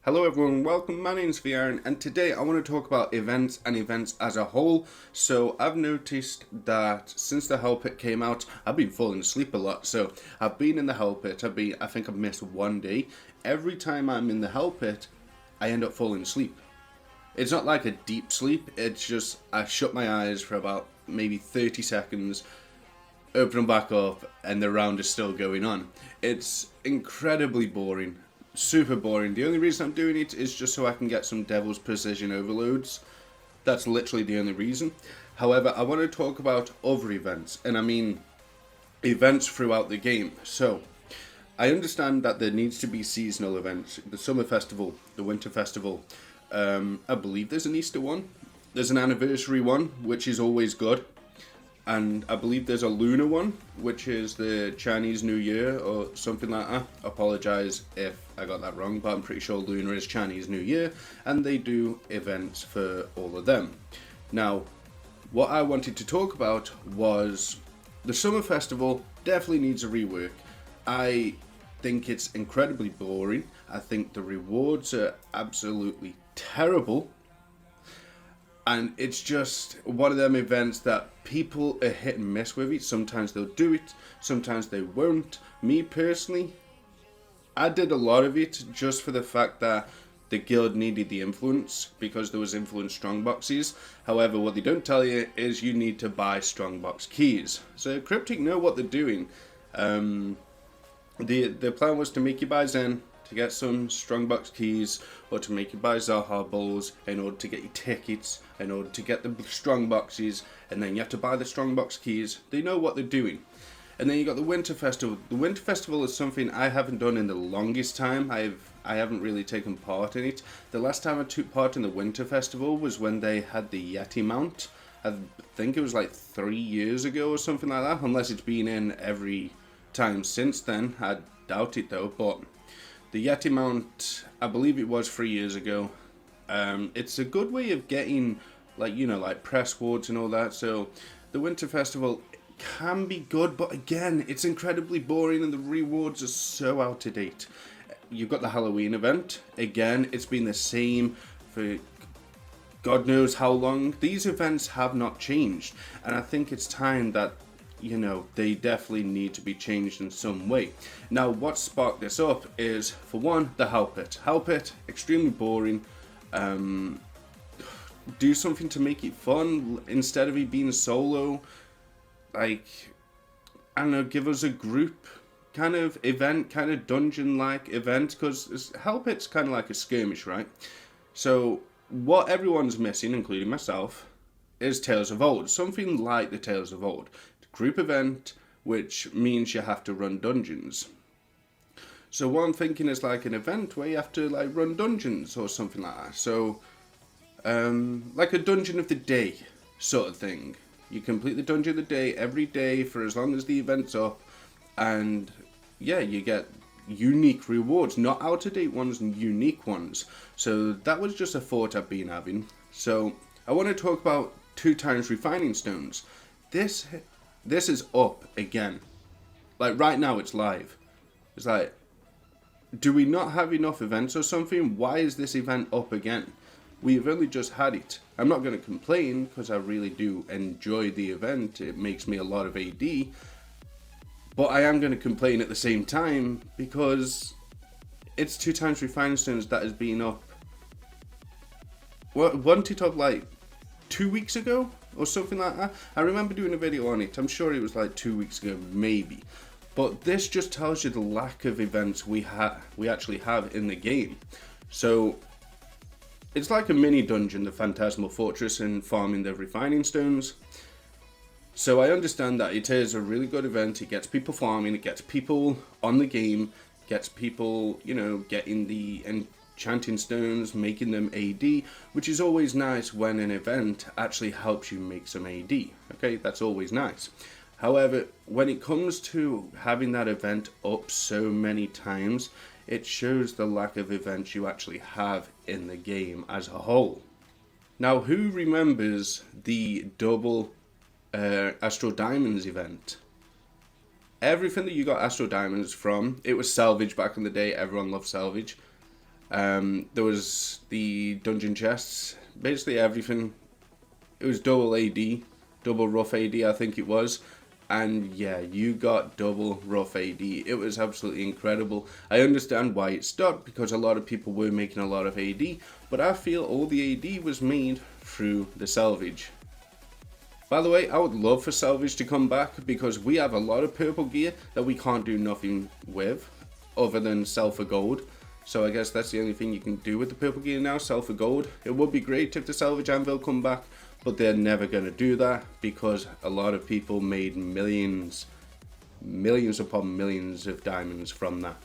Hello everyone, welcome, my name's vAaron, and today I want to talk about events and events as a whole. So I've noticed that since the Hell Pit came out, I've been falling asleep a lot. So I've been in the Hell Pit, I think I've missed one day. Every time I'm in the Hell Pit, I end up falling asleep. It's not like a deep sleep, it's just I shut my eyes for about maybe 30 seconds, open them back up, and the round is still going on. It's incredibly boring. Super boring. The only reason I'm doing it is just so I can get some Devil's Precision overloads. That's literally the only reason. However, I want to talk about other events, and I mean events throughout the game. So, I understand that there needs to be seasonal events. The Summer Festival, the Winter Festival, I believe there's an Easter one. There's an anniversary one, which is always good. And I believe there's a lunar one, which is the Chinese New Year or something like that. Apologise if I got that wrong, but I'm pretty sure lunar is Chinese New Year, and they do events for all of them. Now, what I wanted to talk about was the Summer Festival definitely needs a rework. I think it's incredibly boring. I think the rewards are absolutely terrible. And it's just one of them events that people are hit and miss with it. Sometimes they'll do it, sometimes they won't. Me personally, I did a lot of it just for the fact that the guild needed the influence because there was influence strongboxes. However, what they don't tell you is you need to buy strongbox keys. So Cryptic know what they're doing. The plan was to make you buy Zen, to get some strongbox keys, or to make you buy Zaha balls in order to get your tickets, in order to get the strongboxes, and then you have to buy the strongbox keys. They know what they're doing. And then you got the Winter Festival. The Winter Festival is something I haven't done in the longest time. I haven't really taken part in it. The last time I took part in the Winter Festival was when they had the Yeti mount. I think it was like 3 years ago or something like that, unless it's been in every time since then. I doubt it though, but the Yeti mount, I believe it was 3 years ago. It's a good way of getting, like press wards and all that. So the Winter Festival can be good, but again, it's incredibly boring and the rewards are so out of date. You've got the Halloween event. Again, it's been the same for God knows how long. These events have not changed, and I think it's time that they definitely need to be changed in some way. Now, what sparked this up is, for one, the Hell Pit. Hell Pit, extremely boring. Do something to make it fun instead of it being solo. Like, I don't know, give us a group kind of event, kind of dungeon-like event, because Hell Pit's kind of like a skirmish, right? So, what everyone's missing, including myself, is Tales of Old. Something like the Tales of Old. Group event, which means you have to run dungeons. So what I'm thinking is like an event where you have to like run dungeons or something like that. So like a dungeon of the day sort of thing. You complete the dungeon of the day every day for as long as the event's up, and yeah, you get unique rewards, not out of date ones, and unique ones. So that was just a thought I've been having. So I want to talk about 2x refining stones. This is up again. Like right now it's live. It's like, do we not have enough events or something? Why is this event up again? We've only just had it. I'm not going to complain because I really do enjoy the event. It makes me a lot of AD. But I am going to complain at the same time because it's 2x refining stones that has been up. Wasn't it up like 2 weeks ago? Or something like that. I remember doing a video on it. I'm sure it was like 2 weeks ago, maybe. But this just tells you the lack of events we actually have in the game. So it's like a mini dungeon, the Phantasmal Fortress, and farming the refining stones. So I understand that it is a really good event. It gets people farming. It gets people on the game. Gets people, getting the enchanting stones, making them AD, which is always nice when an event actually helps you make some AD. Okay, that's always nice. However, when it comes to having that event up so many times, it shows the lack of events you actually have in the game as a whole. Now, who remembers the double Astral Diamonds event? Everything that you got Astral Diamonds from, it was salvage back in the day. Everyone loved salvage. There was the dungeon chests, basically everything. It was double AD, double rough AD, I think it was. And yeah, you got double rough AD. It was absolutely incredible. I understand why it stopped, because a lot of people were making a lot of AD, but I feel all the AD was made through the salvage. By the way, I would love for salvage to come back, because we have a lot of purple gear that we can't do nothing with other than sell for gold. So I guess that's the only thing you can do with the purple gear now, sell for gold. It would be great if the salvage anvil come back, but they're never going to do that, because a lot of people made millions upon millions of diamonds from that.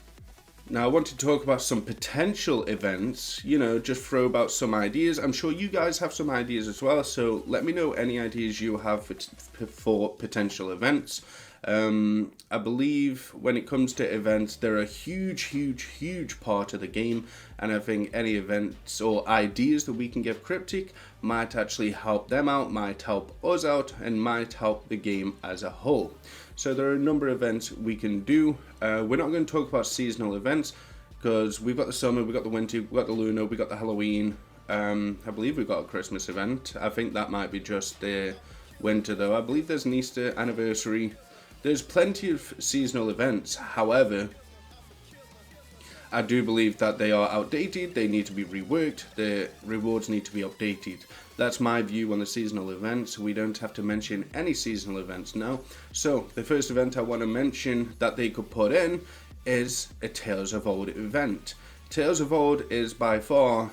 Now I want to talk about some potential events, you know, just throw about some ideas. I'm sure you guys have some ideas as well, so let me know any ideas you have for potential events. I believe when it comes to events, they're a huge part of the game, and I think any events or ideas that we can give Cryptic might actually help them out, might help us out, and might help the game as a whole. So there are a number of events we can do. We're not going to talk about seasonal events, because we've got the summer, we've got the winter, we've got the lunar, we've got the Halloween. I believe we've got a Christmas event. I think that might be just the winter though. I believe there's an Easter anniversary. There's plenty of seasonal events, however, I do believe that they are outdated, they need to be reworked, the rewards need to be updated. That's my view on the seasonal events. We don't have to mention any seasonal events now. So, the first event I want to mention that they could put in is a Tales of Old event. Tales of Old is by far,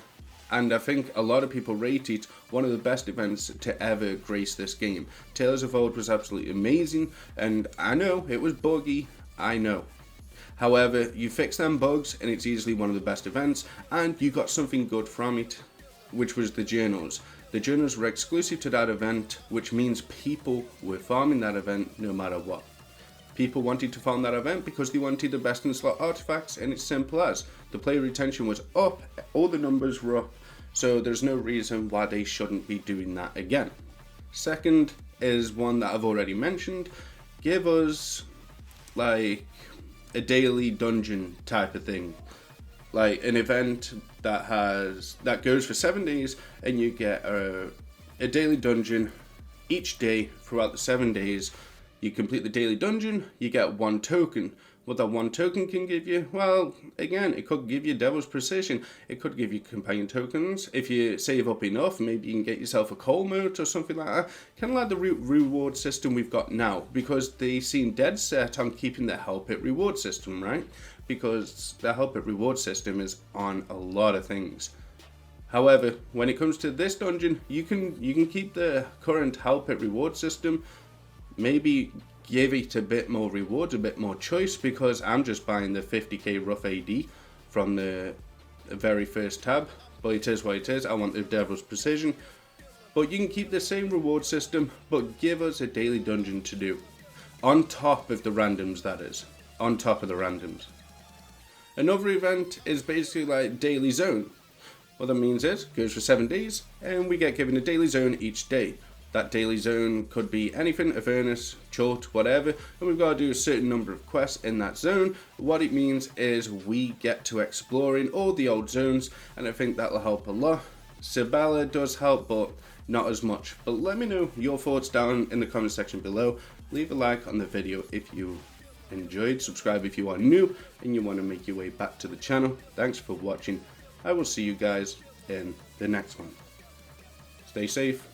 and I think a lot of people rate it, one of the best events to ever grace this game. Tales of Old was absolutely amazing, and I know it was buggy, I know. However, you fix them bugs and it's easily one of the best events, and you got something good from it, which was the journals. The journals were exclusive to that event, which means people were farming that event no matter what. People wanted to farm that event because they wanted the best in slot artifacts, and it's simple as. The player retention was up, all the numbers were up, so there's no reason why they shouldn't be doing that again. Second is one that I've already mentioned. Give us like a daily dungeon type of thing. Like an event that goes for 7 days, and you get a daily dungeon each day throughout the 7 days. You complete the daily dungeon, you get 1 token. What that 1 token can give you, well, again, it could give you Devil's Precision, it could give you companion tokens. If you save up enough, maybe you can get yourself a coal moat or something like that. Kind of like the reward system we've got now, because they seem dead set on keeping the Help It reward system, right? Because the Help It reward system is on a lot of things. However, when it comes to this dungeon, you can keep the current Help It reward system, maybe give it a bit more rewards, a bit more choice, because I'm just buying the 50k rough AD from the very first tab, but it is what it is. I want the Devil's Precision, but you can keep the same reward system, but give us a daily dungeon to do, on top of the randoms, that is, on top of the randoms. Another event is basically like Daily Zone. What that means is, it goes for 7 days, and we get given a daily zone each day. That daily zone could be anything, Avernus, Chult, whatever, and we've got to do a certain number of quests in that zone. What it means is we get to exploring all the old zones, and I think that'll help a lot. Sabella does help, but not as much. But let me know your thoughts down in the comment section below. Leave a like on the video if you enjoyed, subscribe if you are new and you want to make your way back to the channel. Thanks for watching. I will see you guys in the next one. Stay safe.